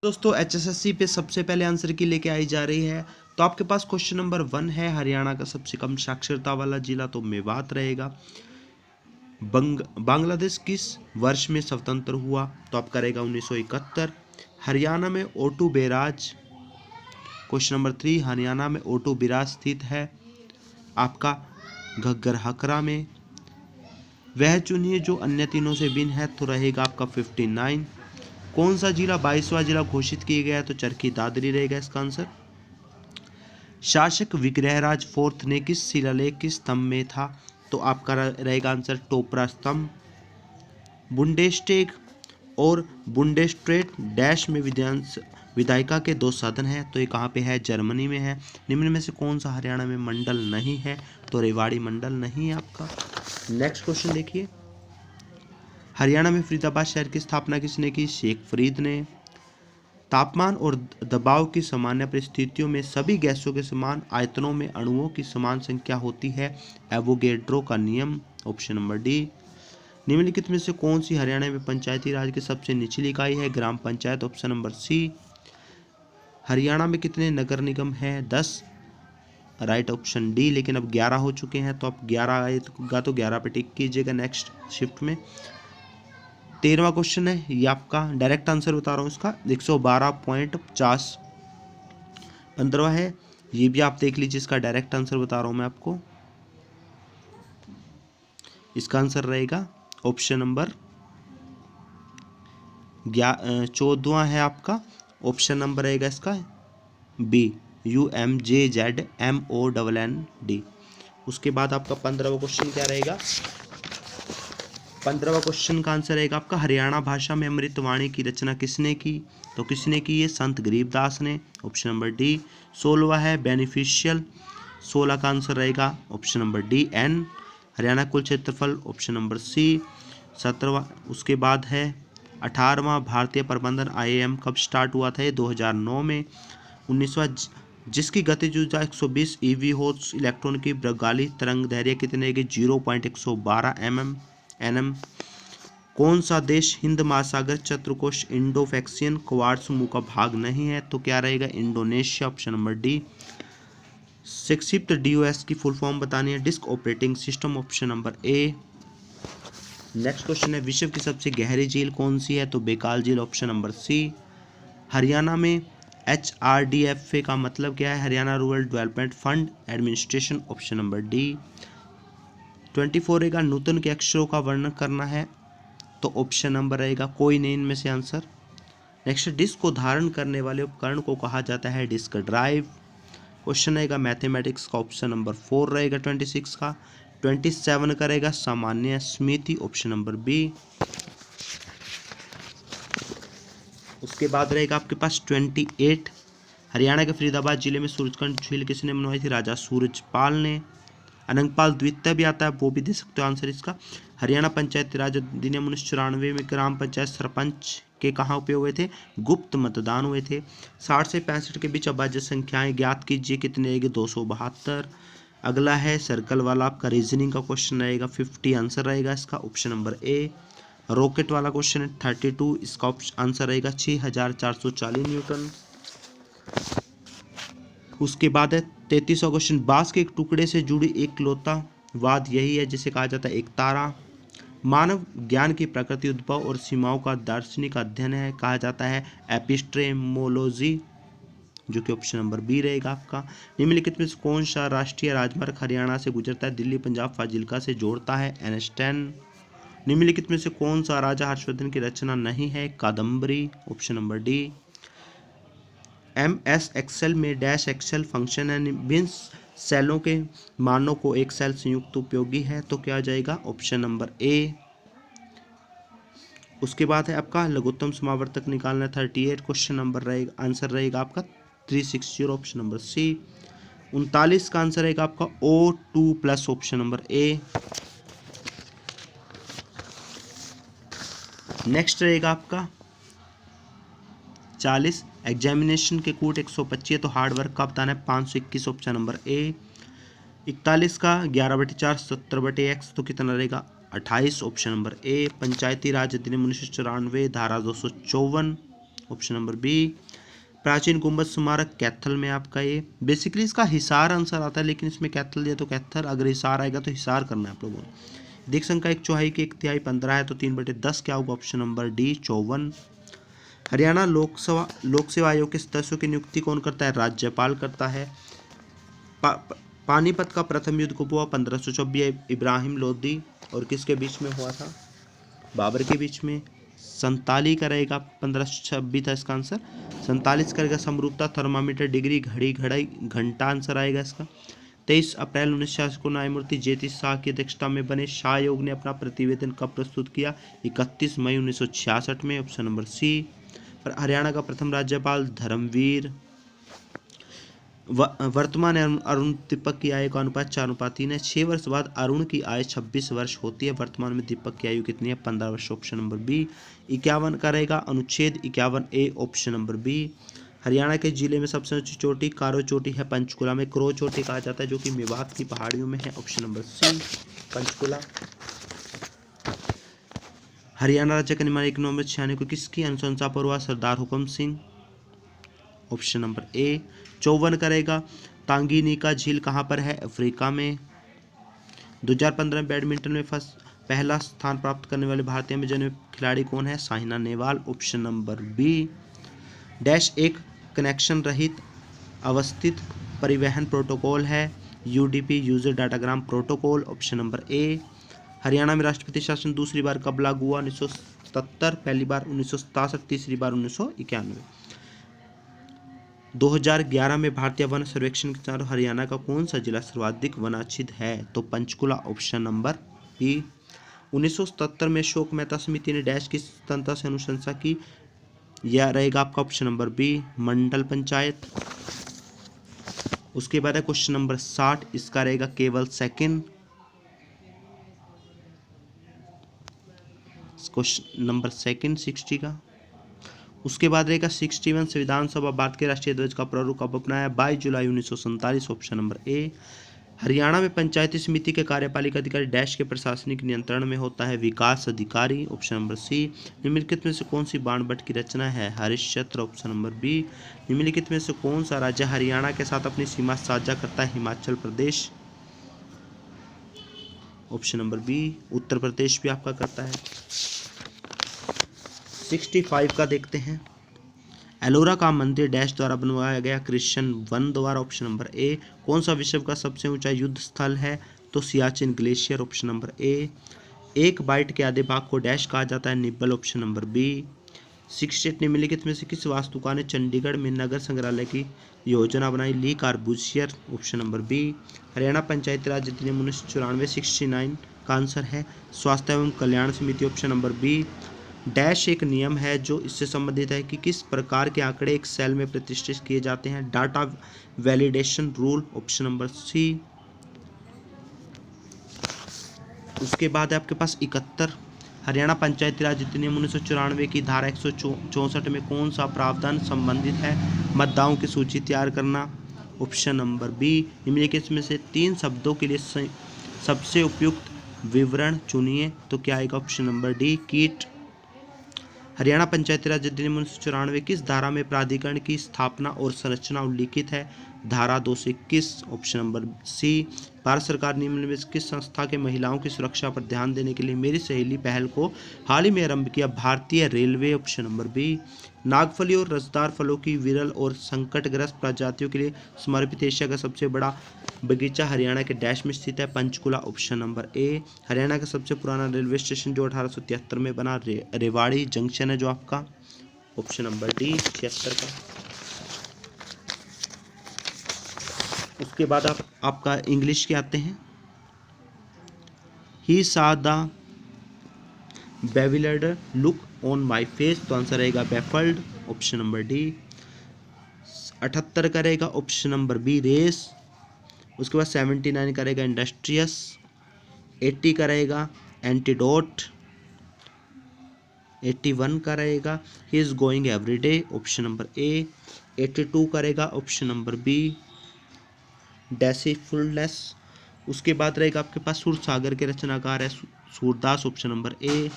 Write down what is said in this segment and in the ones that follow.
दोस्तों HSSC पे सबसे पहले आंसर की लेके आई जा रही है। तो आपके पास क्वेश्चन नंबर 1 है, हरियाणा का सबसे कम साक्षरता वाला जिला तो मेवात रहेगा। बांग्लादेश किस वर्ष में स्वतंत्र हुआ? तो आपका रहेगा 1971। हरियाणा में ओटू बैराज, क्वेश्चन नंबर 3, हरियाणा में ओटू बैराज स्थित है आपका घग्गर हकरा में। वह चुनिए जो अन्य तीनों से भिन्न है, तो रहेगा आपका 59। कौन सा जिला 22वां जिला घोषित किया गया है? तो चरखी दादरी रहेगा इसका आंसर। शासक विग्रहराज फोर्थ ने किस शिलालेख के स्तंभ में था? तो आपका रहेगा आंसर टोपरा स्तंभ। बुंडेस्टेग और बुंडेस्ट्रेट डैश में विधायिका के दो सदन हैं, तो ये कहाँ पे है? जर्मनी में है। निम्न में से कौन सा हरियाणा में मंडल नहीं है? तो रेवाड़ी मंडल नहीं है आपका। नेक्स्ट क्वेश्चन देखिए, हरियाणा में फरीदाबाद शहर की स्थापना किसने की? शेख फरीद ने। तापमान और दबाव की सामान्य परिस्थितियों में सभी गैसों के समान आयतनों में अणुओं की समान संख्या होती है, एवोगैड्रो का नियम, ऑप्शन नंबर डी। निम्नलिखित में से कौन सी हरियाणा में पंचायती राज की सबसे निचली इकाई है? Gram panchayat, option number C. Haryana में कितने नगर निगम हैं? 10, राइट ऑप्शन डी। लेकिन अब 11 हो चुके हैं, तो अब 11 आएगा तो 11 पे टिक कीजिएगा नेक्स्ट शिफ्ट में। 13वां क्वेश्चन है, ये आपका डायरेक्ट आंसर बता रहा हूँ इसका, 112.50। 15वां है, ये भी आप देख लीजिए, इसका डायरेक्ट आंसर बता रहा हूँ मैं आपको। इसका आंसर रहेगा ऑप्शन नंबर 14वां है आपका, ऑप्शन नंबर रहेगा इसका बी, UMJZMONND। उसके बाद आपका 15वां क्वेश्चन क्या रहेगा? 15वां क्वेश्चन का आंसर रहेगा आपका, हरियाणा भाषा में अमृतवाणी की रचना किसने की? तो किसने की? ये संत गरीबदास ने, ऑप्शन नंबर डी। 16वां है बेनिफिशियल, 16 का आंसर रहेगा option number D, N. Haryana कुल क्षेत्रफल, ऑप्शन नंबर सी। 17वां, उसके बाद है 18वां, भारतीय प्रबंधन IIM कब स्टार्ट हुआ था? ये 2009 में। 19वां, जिसकी गतिज ऊर्जा 120 EV हो, इलेक्ट्रॉन की बर्गाली तरंग दैर्घ्य कितने की? 0.112 nm। कौन सा देश हिंद महासागर चतुर्कोश इंडोफैक्सियन क्वाड समूह का भाग नहीं है? तो क्या रहेगा? Indonesia, option number D. संक्षिप्त DOS की फुल फॉर्म बतानी है, disk operating system, option number ए। नेक्स्ट क्वेश्चन है, विश्व की सबसे गहरी झील कौन सी है? तो बेकाल झील, ऑप्शन नंबर सी। हरियाणा में HRDFA का मतलब क्या है? Haryana rural development fund administration, option number D. 24 रहेगा, नूतन के अक्षरों का वर्णन करना है, तो ऑप्शन नंबर रहेगा कोई नहीं इनमें से आंसर। नेक्स्ट, डिस्क को धारण करने वाले उपकरण को कहा जाता है डिस्क ड्राइव। क्वेश्चन रहेगा मैथमेटिक्स का, ऑप्शन नंबर 4 रहेगा 26 का। 27 करेगा सामान्य स्मृति, ऑप्शन नंबर बी। उसके बाद रहेगा आपके पास 28, हरियाणा के फरीदाबाद जिले में सूरजकुंड झील किसने बनवाई थी? राजा सूरजपाल ने। अनंगपाल द्वितीय भी आता है, वो भी दे सकते हो आंसर इसका। हरियाणा पंचायती राज अधिनियम 1994 में ग्राम पंचायत सरपंच के कहाँ उपयोग हुए थे? गुप्त मतदान हुए थे। 60 से 65 के बीच अभाज्य संख्याएं ज्ञात कीजिए, कितने रहेगी? 272। अगला है सर्कल वाला, आपका रीजनिंग का क्वेश्चन रहेगा, 50 आंसर रहेगा इसका, ऑप्शन नंबर ए। रॉकेट वाला क्वेश्चन है 32, इसका आंसर रहेगा 6440 न्यूटन। उसके बाद है 33वां क्वेश्चन, बांस के एक टुकड़े से जुड़ी एकलौता वाद यही है जिसे कहा जाता है एक तारा। मानव ज्ञान की प्रकृति, उद्भव और सीमाओं का दार्शनिक अध्ययन है, कहा जाता है एपिस्टेमोलॉजी, जो कि ऑप्शन नंबर बी रहेगा आपका। निम्नलिखित में से कौन सा राष्ट्रीय राजमार्ग हरियाणा से गुजरता है? दिल्ली, पंजाब, फाजिल्का से जोड़ता है, NH10। निम्नलिखित में से कौन सा राजा हर्षवर्धन की रचना नहीं है? Kadambari, option number D. MS Excel में डैश एक्सेल फंक्शन है, विभिन्न सेलों के मानों को एक सेल संयुक्त उपयोगी है, तो क्या आ जाएगा? ऑप्शन नंबर ए। उसके बाद है आपका लघुत्तम समावर्तक निकालना, 38 क्वेश्चन नंबर रहेगा, आंसर रहेगा आपका 360, ऑप्शन नंबर सी। 39 का आंसर रहेगा आपका O2+, ऑप्शन नंबर ए। नेक्स्ट रहेगा आपका 40, एग्जामिनेशन के कूट 125, तो हार्ड वर्क का बताना है 521, ऑप्शन नंबर ए। 41 का 11/4 70/x, तो कितना रहेगा? 28, ऑप्शन नंबर ए। पंचायती राज अधिनियम 1994 धारा 254, ऑप्शन नंबर बी। प्राचीन गुंबद स्मारक कैथल में आपका ये, बेसिकली इसका हिसार आंसर आता है, लेकिन इसमें कैथल दिया तो कैथल, अगर हिसार आएगा तो हिसार करना है आप लोगों ने। देख संख्या 1/4 की 1/3 15 है, तो 3/10 क्या होगा, ऑप्शन नंबर डी 54। हरियाणा लोक सेवा आयोग के सदस्यों की नियुक्ति कौन करता है, राज्यपाल करता है। पानीपत का प्रथम युद्ध कब हुआ, 1524, इब्राहिम लोदी और किसके बीच में हुआ था, बाबर के बीच में। 47 करेगा, 1526 था इसका आंसर। 47 करेगा समरूपता थर्मामीटर, डिग्री, घड़ी, घड़ाई, घंटा आंसर आएगा इसका। 23 अप्रैल 1986 को न्यायमूर्ति जेती शाह की अध्यक्षता में बने शाह आयोग ने अपना प्रतिवेदन कब प्रस्तुत किया, 31 मई 1966 में, ऑप्शन नंबर सी। पर हरियाणा का प्रथम राज्यपाल धर्मवीर। वर्तमान अरुण दीपक की आयु का अनुपात 4:3 है। 6 वर्ष बाद अरुण की आयु 26 वर्ष होती है। वर्तमान में दीपक की आयु कितनी है, 15 वर्ष, ऑप्शन नंबर बी। 51 का रहेगा अनुच्छेद 51A, option number B. Haryana के जिले में सबसे ऊंची चोटी कारो चोटी है, पंचकुला में क्रो चोटी कहा जाता है, जो कि मेवात की पहाड़ियों में है, ऑप्शन नंबर सी पंचकुला। हरियाणा राज्य का निर्माण 1 नवंबर 1996 को किसकी अनुशंसा पर हुआ, सरदार हुकम सिंह, ऑप्शन नंबर ए। 54 करेगा तांगीनिका झील कहाँ पर है, अफ्रीका में। 2015 में बैडमिंटन में पहला स्थान प्राप्त करने वाले भारतीय में जन्मे खिलाड़ी कौन है, Saina Nehwal, option number B. Dash एक कनेक्शन रहित अवस्थित परिवहन प्रोटोकॉल है, UDP user datagram protocol, option number A. Haryana में राष्ट्रपति शासन दूसरी बार कब लागू हुआ, 1977, पहली बार 1967, तीसरी बार 1991। 2011 में भारतीय वन सर्वेक्षण के अनुसार हरियाणा का कौन सा जिला सर्वाधिक वनाच्छिद है, तो पंचकुला, ऑप्शन नंबर बी। 1977 में अशोक मेहता समिति ने डैश की स्वतंत्रता से अनुशंसा की, यह रहेगा आपका ऑप्शन नंबर बी, मंडल पंचायत। उसके बाद है क्वेश्चन नंबर 60, इसका रहेगा केवल सेकंड। क्वेश्चन नंबर सेकंड 60 का। उसके बाद रहेगा 61, संविधान सभा भारत के राष्ट्रीय ध्वज का प्रारूप कब अपनाया, 22 जुलाई 1947, ऑप्शन नंबर ए। हरियाणा में पंचायती समिति के कार्यपालिका अधिकारी डैश के प्रशासनिक नियंत्रण में होता है, विकास अधिकारी, ऑप्शन नंबर सी। निम्नलिखित में से कौन सी बाणभट्ट की रचना है, हरिश्चंद्र, ऑप्शन नंबर बी। निम्नलिखित में से कौन सा राज्य हरियाणा के साथ अपनी सीमा साझा करता है, Himachal Pradesh, option number B. Uttar Pradesh भी आपका करता है। 65 का देखते हैं। एलोरा का मंदिर डैश द्वारा बनवाया गया, क्रिश्चियन वन द्वारा, ऑप्शन नंबर ए। कौन सा विश्व का सबसे ऊंचा युद्ध स्थल है, तो Siachen glacier, option number A. 1 byte के आधे भाग को डैश कहा जाता है, निब्बल, ऑप्शन नंबर बी। 68 निम्नलिखित में से किस वास्तुकार ने चंडीगढ़ में नगर संग्रहालय की योजना बनाई, ली कार्बूसियर, ऑप्शन नंबर बी। हरियाणा पंचायती राज अधिनियम 1994 69 का आंसर है स्वास्थ्य एवं कल्याण समिति, ऑप्शन नंबर बी। डैश एक नियम है जो इससे संबंधित है कि किस प्रकार के आंकड़े एक सेल में प्रतिष्ठित किए जाते हैं, data validation rule, option number C. उसके बाद है आपके पास 71, हरियाणा पंचायती राज अधिनियम 1994 की धारा 164 में कौन सा प्रावधान संबंधित है, मतदाताओं की सूची तैयार करना, ऑप्शन नंबर बी। निम्नलिखित में से 3 शब्दों के लिए सबसे उपयुक्त विवरण चुनिए, तो क्या आएगा, ऑप्शन नंबर डी, कीट। हरियाणा पंचायती राज अधिनियम 1994 किस धारा में प्राधिकरण की स्थापना और संरचना उल्लिखित है, धारा 221, ऑप्शन नंबर सी। भारत सरकार निम्न में किस संस्था के महिलाओं की सुरक्षा पर ध्यान देने के लिए मेरी सहेली पहल को हाल ही में आरंभ किया, भारतीय रेलवे, ऑप्शन नंबर बी। नागफली और रसदार फलों की विरल और संकटग्रस्त प्रजातियों के लिए समर्पित एशिया का सबसे बड़ा बगीचा हरियाणा के डैश में स्थित है, Panchkula, option number A. Haryana का सबसे पुराना रेलवे स्टेशन जो 1873 में बना, रेवाड़ी जंक्शन है जो आपका, ऑप्शन नंबर डी 76 का। उसके बाद आपका इंग्लिश के आते हैं। He saw the bewildered look on my face, तो आंसर रहेगा बेफल्ड, ऑप्शन नंबर डी। 78 करेगा ऑप्शन नंबर बी, रेस। उसके बाद 79 करेगा इंडस्ट्रियस। 80 करेगा एंटीडोट। 81 का रहेगा he is going everyday, option number ए। 82 करेगा ऑप्शन नंबर बी, डेसीफुलनेस। उसके बाद रहेगा आपके पास सूर सागर के रचनाकार है सूरदास, ऑप्शन नंबर ए।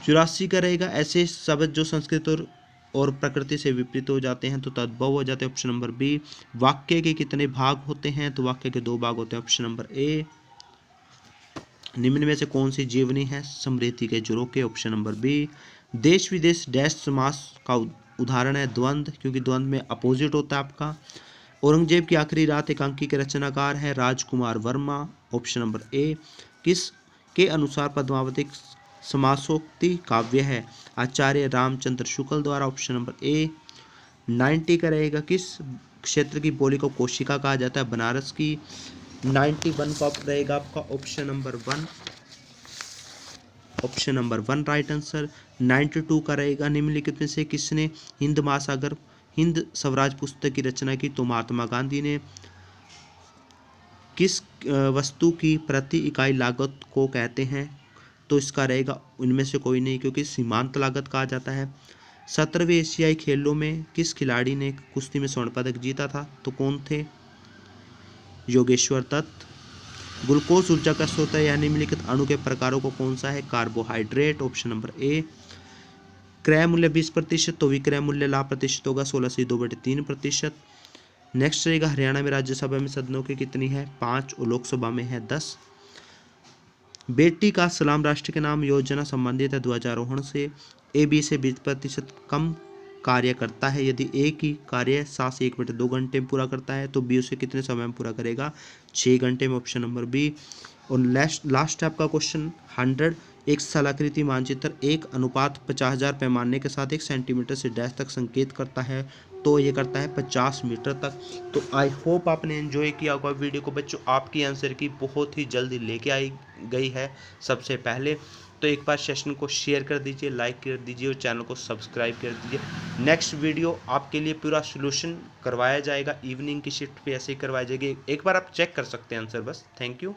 84 करेगा ऐसे शब्द जो संस्कृत और और प्रकृति से विपरीत हो जाते हैं तो तद्भव हो जाते हैं, ऑप्शन नंबर बी। वाक्य के कितने भाग होते हैं, तो वाक्य के 2 भाग होते हैं, ऑप्शन नंबर ए। निम्न में से कौन सी जीवनी है, समृद्धि के झरोखे, ऑप्शन नंबर बी। देश विदेश डैश समास का उदाहरण है द्वंद्व, क्योंकि द्वंद्व में अपोजिट होता है आपका। औरंगजेब की आखिरी रात एकांकी के रचनाकार है राजकुमार वर्मा, ऑप्शन नंबर ए। किस के अनुसार पद्मावती समासोक्ति काव्य है, आचार्य रामचंद्र शुक्ल द्वारा, ऑप्शन नंबर ए। 90 का रहेगा किस क्षेत्र की बोली को कोशिका कहा जाता है, बनारस की। 91 का रहेगा आपका option number 1, option number 1 right answer. 92 का रहेगा निम्नलिखित में से किसने हिंद महासागर हिंद स्वराज पुस्तक की रचना की, तो महात्मा गांधी ने। किस वस्तु की प्रति इकाई लागत को कहते हैं, तो इसका रहेगा उनमें से कोई नहीं, क्योंकि सीमांत लागत कहा जाता है। 17वें एशियाई खेलों में किस खिलाड़ी ने कुश्ती में स्वर्ण पदक जीता था, तो कौन थे, योगेश्वर दत्त। ग्लूकोज ऊर्जा का स्रोत है, यानी निम्नलिखित अणु के प्रकारों को कौन सा है, कार्बोहाइड्रेट, ऑप्शन नंबर ए। क्रय मूल्य 20%, तो विक्रय मूल्य लाभ प्रतिशत होगा 16 से 2/3%। नेक्स्ट रहेगा हरियाणा में राज्यसभा में सदनों की कितनी है, 5 और लोकसभा में है 10। बेटी का सलाम राष्ट्र के नाम योजना संबंधित है ध्वजारोहण से। ए बी से 20% कम कार्य करता है, यदि ए की कार्य 7 से 1/2 घंटे में पूरा करता है, तो बी उसे कितने समय में पूरा करेगा, 6 घंटे में, ऑप्शन नंबर बी। और लास्ट है आपका क्वेश्चन 100। एक स्थलाकृति मानचित्र 1:50,000 पैमाने के साथ 1 सेंटीमीटर से डैश तक संकेत करता है, तो ये करता है 50 मीटर तक। तो आई होप आपने एंजॉय किया होगा वीडियो को बच्चों। आपकी आंसर की बहुत ही जल्दी लेके आई गई है सबसे पहले। तो एक बार सेशन को शेयर कर दीजिए, लाइक कर दीजिए और चैनल को सब्सक्राइब कर दीजिए। नेक्स्ट वीडियो आपके लिए पूरा सोल्यूशन करवाया जाएगा, इवनिंग की शिफ्ट पे ऐसे ही करवाई जाएगी। एक बार आप चेक कर सकते हैं आंसर बस। Thank you.